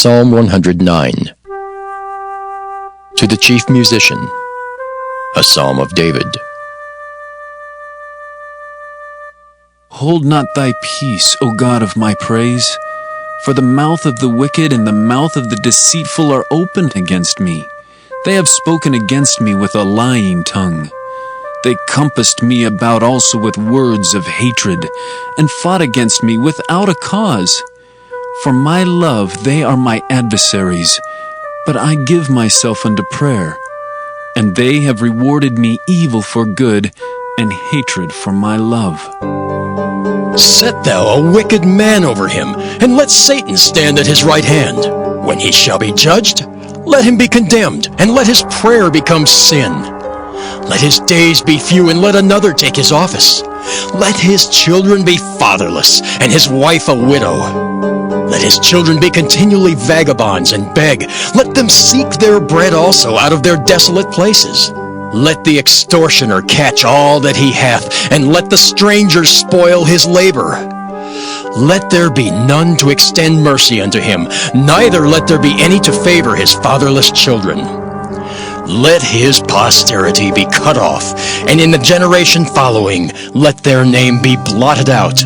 Psalm 109. To the chief musician, a psalm of David. Hold not thy peace, O God of my praise, for the mouth of the wicked and the mouth of the deceitful are open against me. They have spoken against me with a lying tongue. They compassed me about also with words of hatred, and fought against me without a cause. For my love they are my adversaries, but I give myself unto prayer. And they have rewarded me evil for good, and hatred for my love. Set thou a wicked man over him, and let Satan stand at his right hand. When he shall be judged, let him be condemned, and let his prayer become sin. Let his days be few, and let another take his office. Let his children be fatherless, and his wife a widow. Let his children be continually vagabonds and beg. Let them seek their bread also out of their desolate places. Let the extortioner catch all that he hath, and let the stranger spoil his labor. Let there be none to extend mercy unto him, neither let there be any to favor his fatherless children. Let his posterity be cut off, and in the generation following, let their name be blotted out.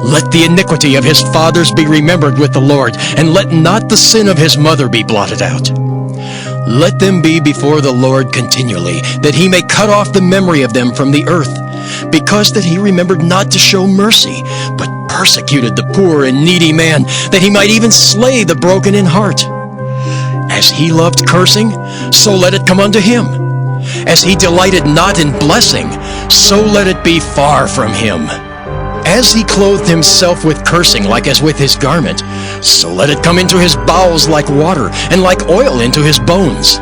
Let the iniquity of his fathers be remembered with the Lord, and let not the sin of his mother be blotted out. Let them be before the Lord continually, that he may cut off the memory of them from the earth, because that he remembered not to show mercy, but persecuted the poor and needy man, that he might even slay the broken in heart. As he loved cursing, so let it come unto him. As he delighted not in blessing, so let it be far from him. As he clothed himself with cursing like as with his garment, so let it come into his bowels like water, and like oil into his bones.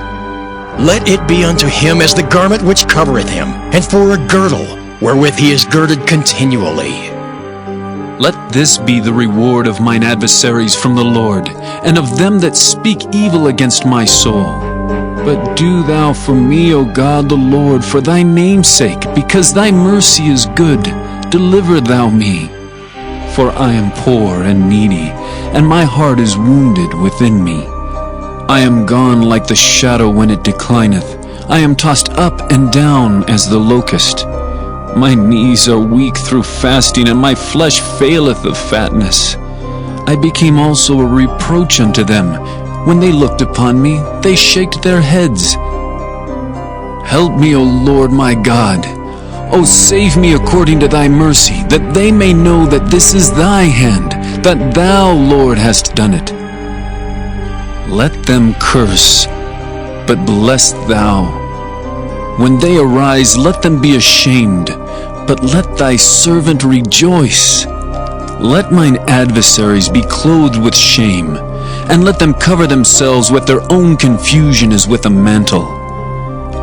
Let it be unto him as the garment which covereth him, and for a girdle, wherewith he is girded continually. Let this be the reward of mine adversaries from the Lord, and of them that speak evil against my soul. But do thou for me, O God the Lord, for thy name's sake, because thy mercy is good, deliver thou me. For I am poor and needy, and my heart is wounded within me. I am gone like the shadow when it declineth. I am tossed up and down as the locust. My knees are weak through fasting, and my flesh faileth of fatness. I became also a reproach unto them. When they looked upon me, they shaked their heads. Help me, O Lord my God. O save me according to thy mercy, that they may know that this is thy hand, that thou, Lord, hast done it. Let them curse, but bless thou. When they arise, let them be ashamed, but let thy servant rejoice. Let mine adversaries be clothed with shame, and let them cover themselves with their own confusion as with a mantle.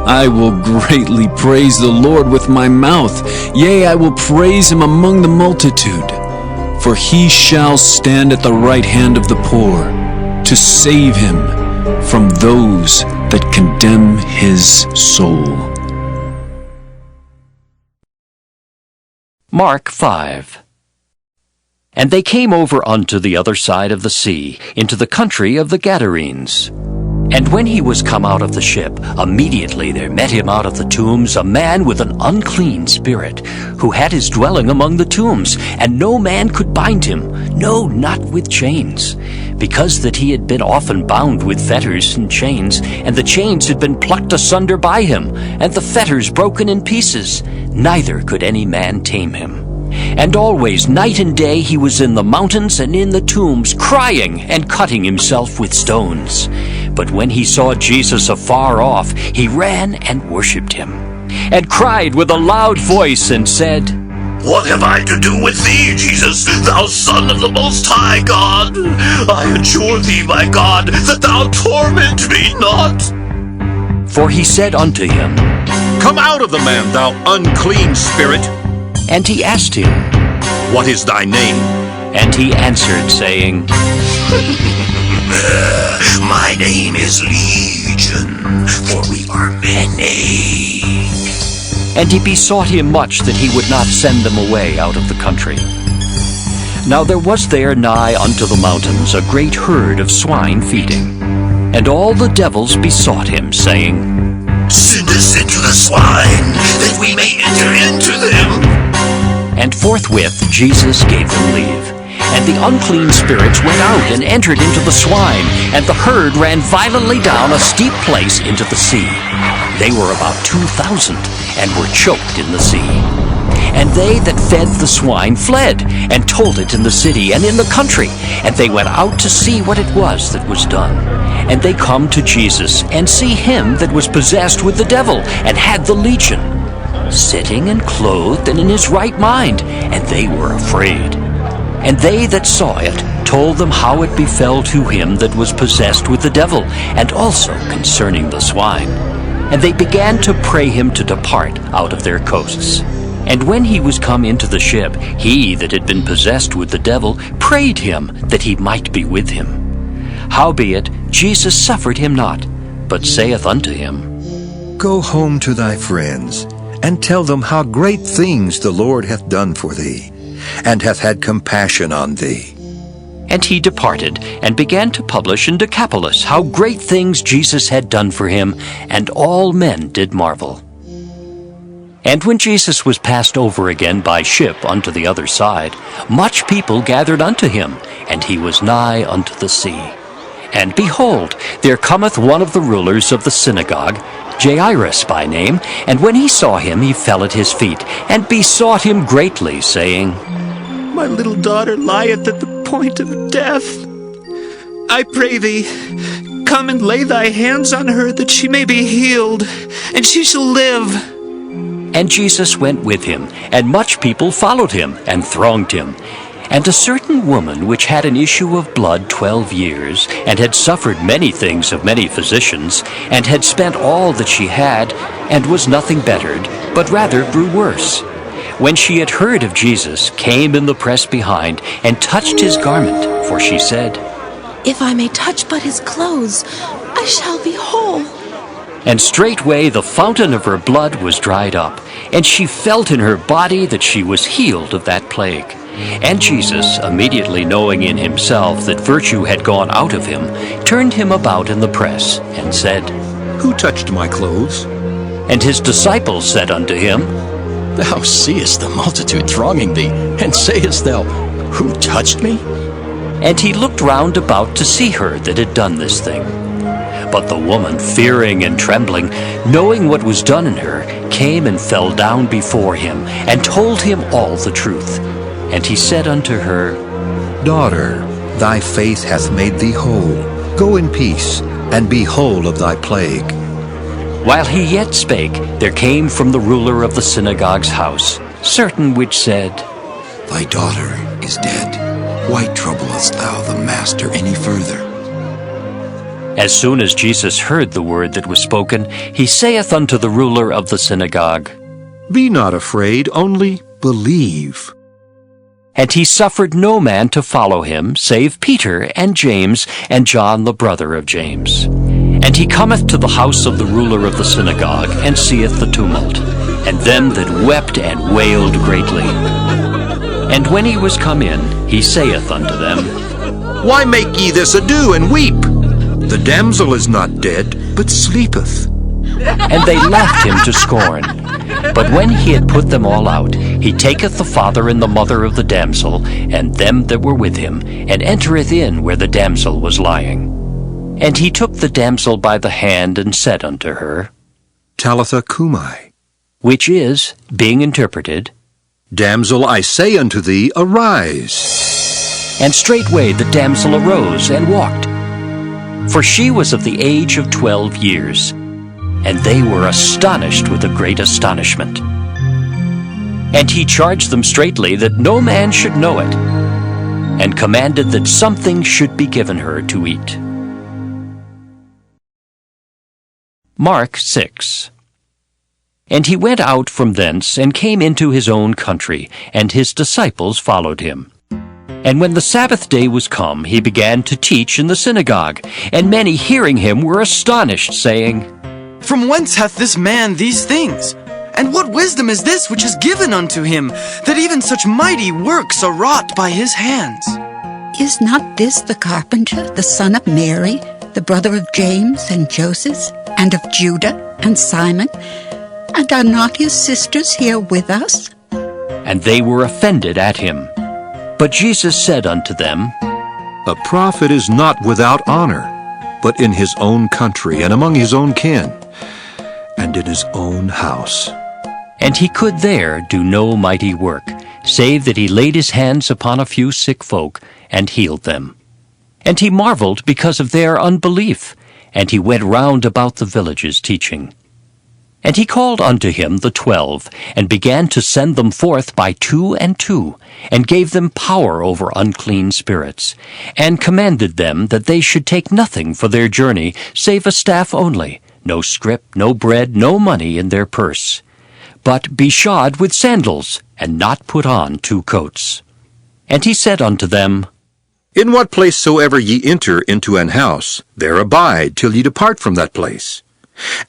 I will greatly praise the Lord with my mouth, yea, I will praise him among the multitude. For he shall stand at the right hand of the poor, to save him from those that condemn his soul. Mark 5. And they came over unto the other side of the sea, into the country of the Gadarenes. And when he was come out of the ship, immediately there met him out of the tombs a man with an unclean spirit, who had his dwelling among the tombs, and no man could bind him, no, not with chains, because that he had been often bound with fetters and chains, and the chains had been plucked asunder by him, and the fetters broken in pieces, neither could any man tame him. And always, night and day, he was in the mountains and in the tombs, crying and cutting himself with stones. But when he saw Jesus afar off, he ran and worshipped him, and cried with a loud voice, and said, What have I to do with thee, Jesus, thou Son of the Most High God? I adjure thee, my God, that thou torment me not. For he said unto him, Come out of the man, thou unclean spirit. And he asked him, What is thy name? And he answered, saying, My name is Legion, for we are many. And he besought him much that he would not send them away out of the country. Now there was there nigh unto the mountains a great herd of swine feeding. And all the devils besought him, saying, Send us into the swine, that we may enter into them. And forthwith Jesus gave them leave. And the unclean spirits went out and entered into the swine, and the herd ran violently down a steep place into the sea. They were about 2,000, and were choked in the sea. And they that fed the swine fled, and told it in the city and in the country. And they went out to see what it was that was done. And they come to Jesus, and see him that was possessed with the devil, and had the legion, sitting and clothed and in his right mind, and they were afraid. And they that saw it told them how it befell to him that was possessed with the devil, and also concerning the swine. And they began to pray him to depart out of their coasts. And when he was come into the ship, he that had been possessed with the devil prayed him that he might be with him. Howbeit Jesus suffered him not, but saith unto him, Go home to thy friends, and tell them how great things the Lord hath done for thee, and hath had compassion on thee. And he departed, and began to publish in Decapolis how great things Jesus had done for him, and all men did marvel. And when Jesus was passed over again by ship unto the other side, much people gathered unto him, and he was nigh unto the sea. And behold, there cometh one of the rulers of the synagogue, Jairus by name, and when he saw him, he fell at his feet, and besought him greatly, saying, My little daughter lieth at the point of death. I pray thee, come and lay thy hands on her, that she may be healed, and she shall live. And Jesus went with him, and much people followed him, and thronged him. And a certain woman which had an issue of blood 12 years, and had suffered many things of many physicians, and had spent all that she had, and was nothing bettered, but rather grew worse, when she had heard of Jesus, came in the press behind, and touched his garment, for she said, If I may touch but his clothes, I shall be whole. And straightway the fountain of her blood was dried up, and she felt in her body that she was healed of that plague. And Jesus, immediately knowing in himself that virtue had gone out of him, turned him about in the press, and said, Who touched my clothes? And his disciples said unto him, Thou seest the multitude thronging thee, and sayest thou, Who touched me? And he looked round about to see her that had done this thing. But the woman, fearing and trembling, knowing what was done in her, came and fell down before him, and told him all the truth. And he said unto her, Daughter, thy faith hath made thee whole. Go in peace, and be whole of thy plague. While he yet spake, there came from the ruler of the synagogue's house certain which said, Thy daughter is dead. Why troublest thou the master any further? As soon as Jesus heard the word that was spoken, he saith unto the ruler of the synagogue, Be not afraid, only believe. And he suffered no man to follow him, save Peter and James and John the brother of James. And he cometh to the house of the ruler of the synagogue, and seeth the tumult, and them that wept and wailed greatly. And when he was come in, he saith unto them, Why make ye this ado, and weep? The damsel is not dead, but sleepeth. And they laughed him to scorn. But when he had put them all out, he taketh the father and the mother of the damsel, and them that were with him, and entereth in where the damsel was lying. And he took the damsel by the hand, and said unto her, Talitha cumi, which is, being interpreted, Damsel, I say unto thee, arise. And straightway the damsel arose and walked. For she was of the age of 12 years. And they were astonished with a great astonishment. And he charged them straitly that no man should know it, and commanded that something should be given her to eat. Mark 6. And he went out from thence, and came into his own country, and his disciples followed him. And when the Sabbath day was come, he began to teach in the synagogue, and many hearing him were astonished, saying, From whence hath this man these things? And what wisdom is this which is given unto him, that even such mighty works are wrought by his hands? Is not this the carpenter, the son of Mary, the brother of James and Joseph, and of Judah and Simon? And are not his sisters here with us? And they were offended at him. But Jesus said unto them, A prophet is not without honor, but in his own country, and among his own kin, and in his own house. And he could there do no mighty work, save that he laid his hands upon a few sick folk, and healed them. And he marveled because of their unbelief, and he went round about the villages teaching. And he called unto him the 12, and began to send them forth by 2 and 2, and gave them power over unclean spirits, and commanded them that they should take nothing for their journey, save a staff only, no scrip, no bread, no money in their purse, but be shod with sandals, and not put on 2 coats. And he said unto them, In what place soever ye enter into an house, there abide till ye depart from that place.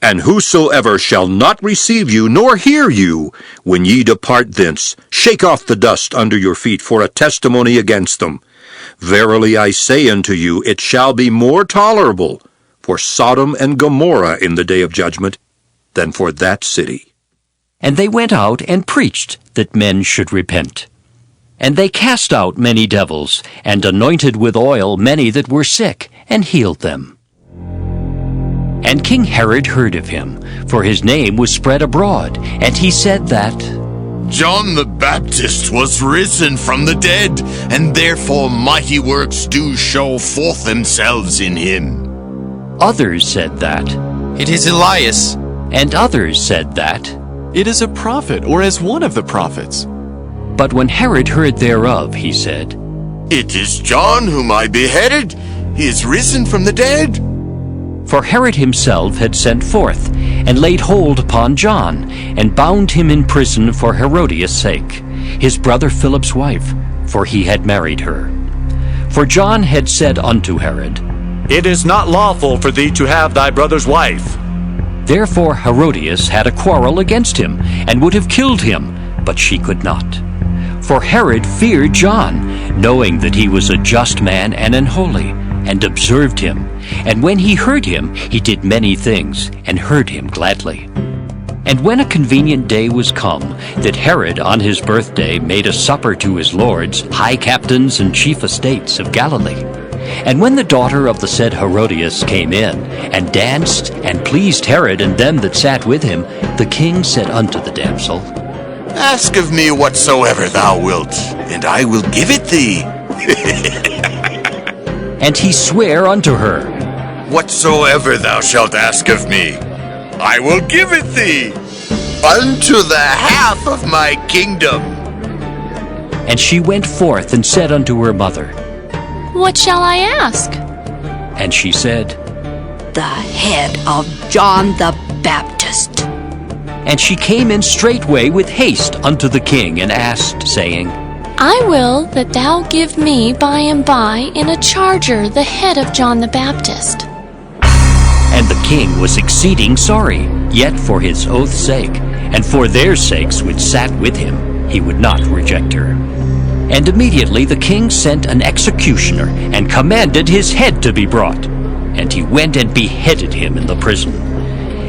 And whosoever shall not receive you, nor hear you, when ye depart thence, shake off the dust under your feet for a testimony against them. Verily I say unto you, it shall be more tolerable for Sodom and Gomorrah in the day of judgment than for that city. And they went out and preached that men should repent. And they cast out many devils, and anointed with oil many that were sick, and healed them. And King Herod heard of him, for his name was spread abroad, and he said that John the Baptist was risen from the dead, and therefore mighty works do show forth themselves in him. Others said that It is Elias. And others said that It is a prophet, or as one of the prophets. But when Herod heard thereof, he said, It is John whom I beheaded. He is risen from the dead. For Herod himself had sent forth, and laid hold upon John, and bound him in prison for Herodias' sake, his brother Philip's wife, for he had married her. For John had said unto Herod, It is not lawful for thee to have thy brother's wife. Therefore Herodias had a quarrel against him, and would have killed him, but she could not. For Herod feared John, knowing that he was a just man and an holy, and observed him. And when he heard him, he did many things, and heard him gladly. And when a convenient day was come, that Herod on his birthday made a supper to his lords, high captains and chief estates of Galilee. And when the daughter of the said Herodias came in, and danced, and pleased Herod and them that sat with him, the king said unto the damsel, Ask of me whatsoever thou wilt, and I will give it thee. And he sware unto her, Whatsoever thou shalt ask of me, I will give it thee, unto the half of my kingdom. And she went forth and said unto her mother, What shall I ask? And she said, The head of John the Baptist. And she came in straightway with haste unto the king, and asked, saying, I will that thou give me by and by in a charger the head of John the Baptist. And the king was exceeding sorry, yet for his oath's sake, and for their sakes which sat with him, he would not reject her. And immediately the king sent an executioner, and commanded his head to be brought. And he went and beheaded him in the prison.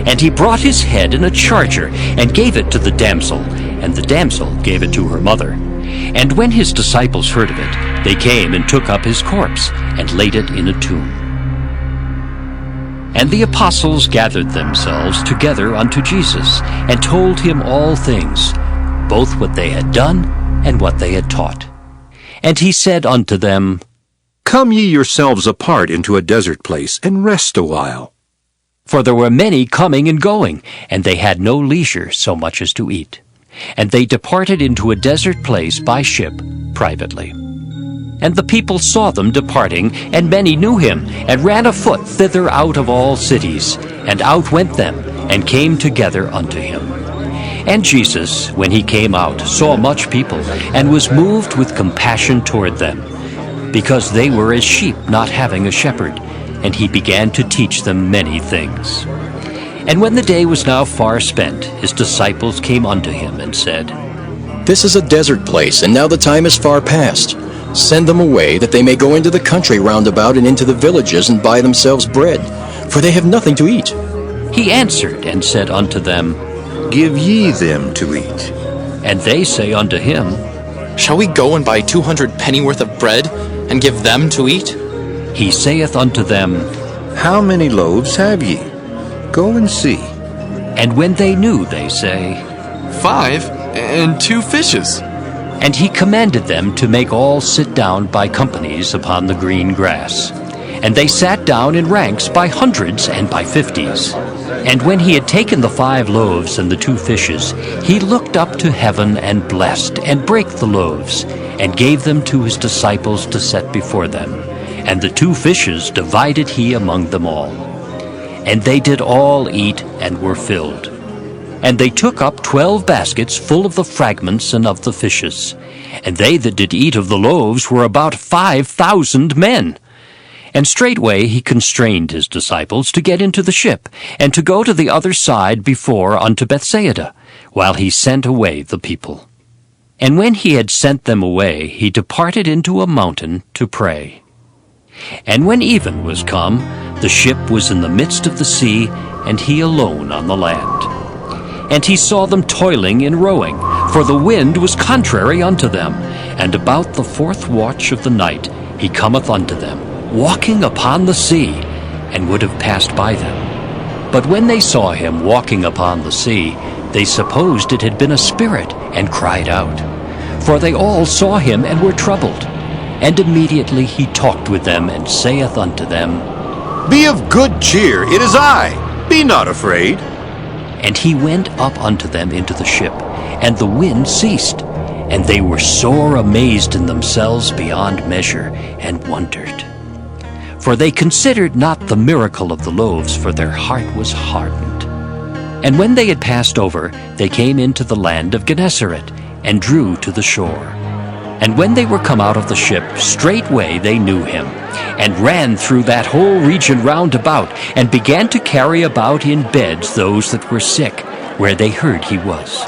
And he brought his head in a charger, and gave it to the damsel, and the damsel gave it to her mother. And when his disciples heard of it, they came and took up his corpse, and laid it in a tomb. And the apostles gathered themselves together unto Jesus, and told him all things, both what they had done, and what they had taught. And he said unto them, Come ye yourselves apart into a desert place, and rest a while. For there were many coming and going, and they had no leisure so much as to eat. And they departed into a desert place by ship, privately. And the people saw them departing, and many knew him, and ran afoot thither out of all cities. And out went them, and came together unto him. And Jesus, when he came out, saw much people, and was moved with compassion toward them, because they were as sheep not having a shepherd, and he began to teach them many things. And when the day was now far spent, his disciples came unto him and said, This is a desert place, and now the time is far past. Send them away, that they may go into the country round about and into the villages and buy themselves bread, for they have nothing to eat. He answered and said unto them, Give ye them to eat. And they say unto him, Shall we go and buy 200 pennyworth of bread, and give them to eat? He saith unto them, How many loaves have ye? Go and see. And when they knew, they say, 5 and 2 fishes. And he commanded them to make all sit down by companies upon the green grass. And they sat down in ranks by hundreds and by 50s. And when he had taken the 5 loaves and the 2 fishes, he looked up to heaven and blessed, and brake the loaves, and gave them to his disciples to set before them. And the 2 fishes divided he among them all. And they did all eat and were filled. And they took up 12 baskets full of the fragments and of the fishes. And they that did eat of the loaves were about 5,000 men. And straightway he constrained his disciples to get into the ship, and to go to the other side before unto Bethsaida, while he sent away the people. And when he had sent them away, he departed into a mountain to pray. And when even was come, the ship was in the midst of the sea, and he alone on the land. And he saw them toiling in rowing, for the wind was contrary unto them. And about the 4th watch of the night he cometh unto them, walking upon the sea, and would have passed by them. But when they saw him walking upon the sea, they supposed it had been a spirit, and cried out. For they all saw him and were troubled. And immediately he talked with them, and saith unto them, Be of good cheer, it is I. Be not afraid. And he went up unto them into the ship, and the wind ceased. And they were sore amazed in themselves beyond measure, and wondered. For they considered not the miracle of the loaves, for their heart was hardened. And when they had passed over, they came into the land of Gennesaret, and drew to the shore. And when they were come out of the ship, straightway they knew him, and ran through that whole region round about, and began to carry about in beds those that were sick, where they heard he was.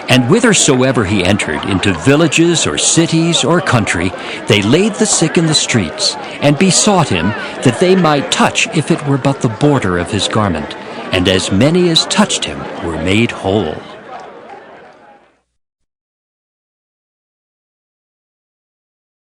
And whithersoever he entered, into villages or cities or country, they laid the sick in the streets, and besought him that they might touch, if it were but the border of his garment. And as many as touched him were made whole.